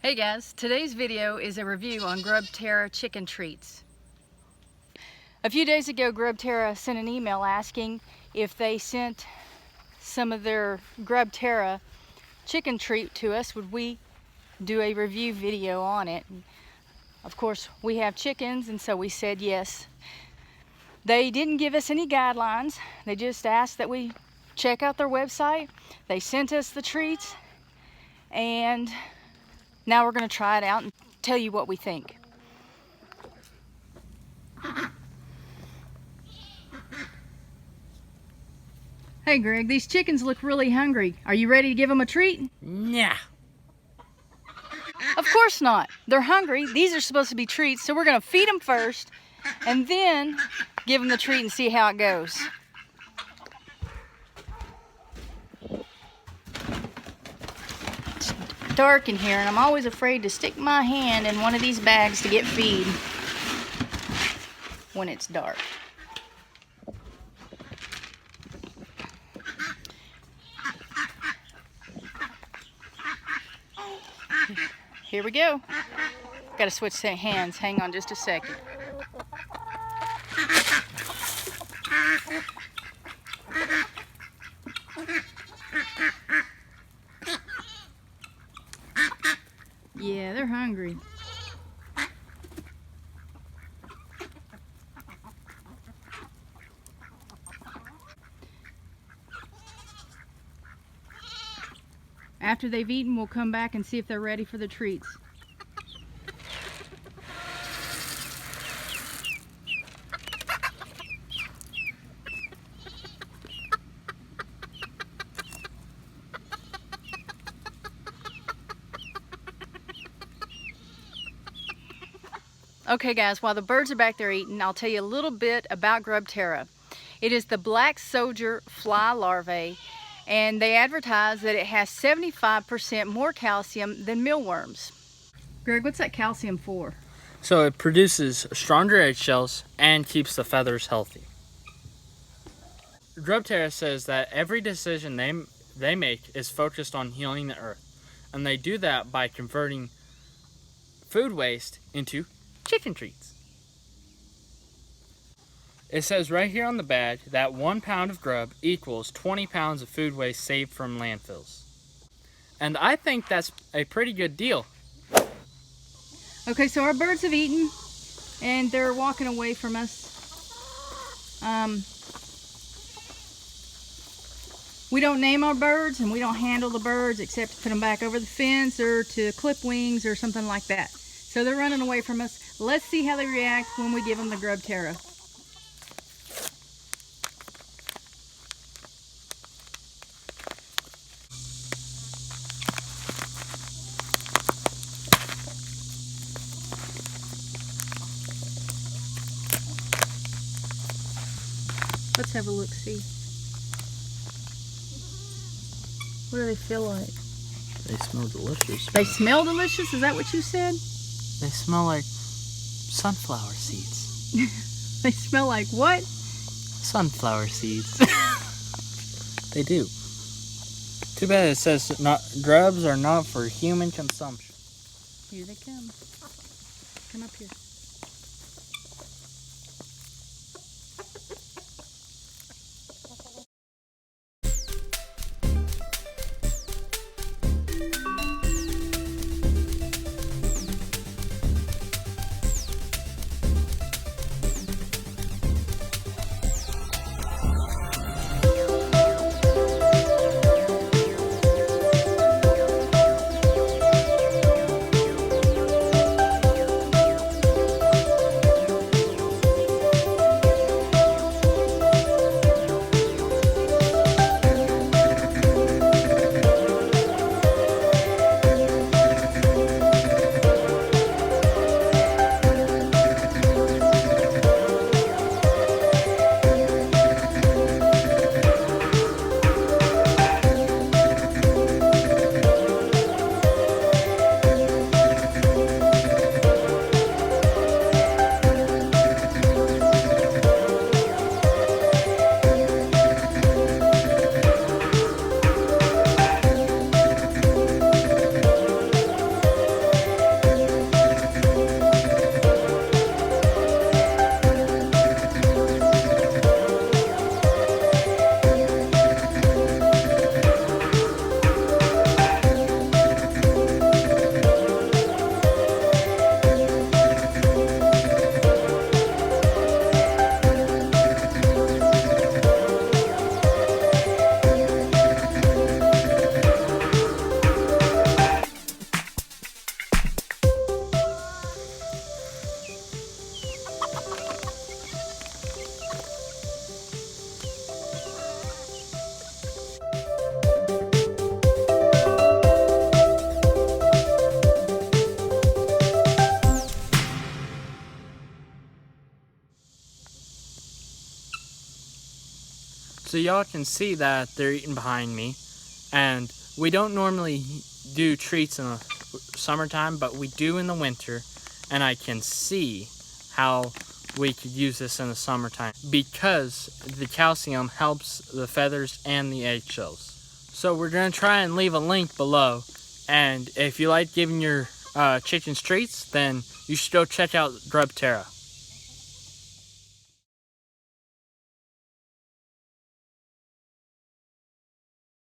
Hey guys, today's video is a review on GrubTerra chicken treats. A few days ago, GrubTerra sent an email asking if they sent some of their GrubTerra chicken treat to us, would we do a review video on it? And of course, we have chickens, and so we said yes. They didn't give us any guidelines. They just asked that we check out their website. They sent us the treats, and now we're going to try it out and tell you what we think. Hey Greg, these chickens look really hungry. Are you ready to give them a treat? Nah. Of course not. They're hungry. These are supposed to be treats, so we're going to feed them first and then give them the treat and see how it goes. Dark in here, and I'm always afraid to stick my hand in one of these bags to get feed when it's dark. Here we go. Gotta switch hands. Hang on just a second. Yeah, they're hungry. After they've eaten, we'll come back and see if they're ready for the treats. Okay guys, while the birds are back there eating, I'll tell you a little bit about GrubTerra. It is the black soldier fly larvae, and they advertise that it has 75% more calcium than mealworms. Greg, what's that calcium for? So it produces stronger eggshells and keeps the feathers healthy. GrubTerra says that every decision they make is focused on healing the earth, and they do that by converting food waste into chicken treats. It says right here on the bag that 1 pound of grub equals 20 pounds of food waste saved from landfills. And I think that's a pretty good deal. Okay, so our birds have eaten and they're walking away from us. We don't name our birds and we don't handle the birds except to put them back over the fence or to clip wings or something like that. So they're running away from us. Let's see how they react when we give them the GrubTerra. Let's have a look, see. What do they feel like? They smell delicious. They smell delicious? Is that what you said? They smell like sunflower seeds. They smell like what? Sunflower seeds. They do. Too bad it says grubs are not for human consumption. Here they come. Come up here. So y'all can see that they're eating behind me. And we don't normally do treats in the summertime, but we do in the winter. And I can see how we could use this in the summertime because the calcium helps the feathers and the eggshells. So we're going to try and leave a link below. And if you like giving your chickens treats, then you should go check out GrubTerra.